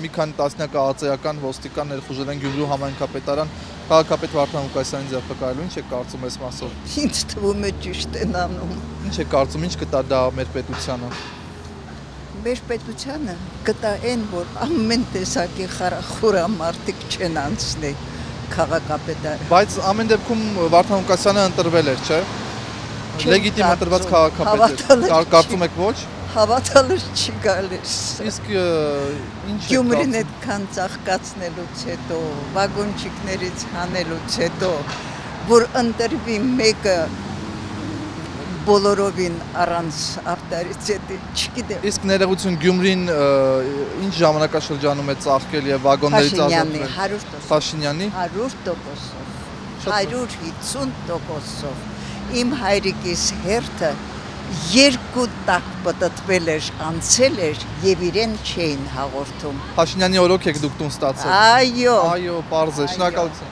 Մի քանի տասնյակ ԱԱԾ-ական ոստիկան ներխուժել են Գյումրու համայնքապետարան, քաղաքապետ Վարդան Ղուկասյանին ձերբակալելու, ինչ է կարծում այս մասով։ Ինձ թվում է ճիշտ են անում։ Ինչ է կարծում, ինչ կտա դա մեր պետությանը։ Մեր պետությանը կտա այն, որ ամեն տեսակի խարախուրամարտիկ չեն անցնի քաղաքապետարան։ Բայց ամեն դեպքում Վարդան Ղուկասյանը ընտրվել էր, չէ՞։ Լեգիտիմ ընտրված քաղաքապետ է։ Կարծում եք ոչ։ Հավատալուց չի գալիս։ Իսկ ինչ է Գյումրին այդքան ծաղկացնելուց հետո, վագոնչիկներից հանելուց հետո, որ ընտրվի մեկը բոլորովին առանց ավտորիտետի, չգիտեմ։ Իսկ ներողություն Գյումրին ինչ ժամանակաշրջանում է ծաղկել եւ վագոններից ազատվել։ Փաշինյանի 100%, 150%։ Իմ հայրիկիս հերթը երկու տակ պտտվել էր, անցել էր եւ իրեն չէին հաղորդում։ Փաշինյանի օրոք եք դուք տուն ստացել։ Այո։ Այո, պարզ է, շնորհակալություն։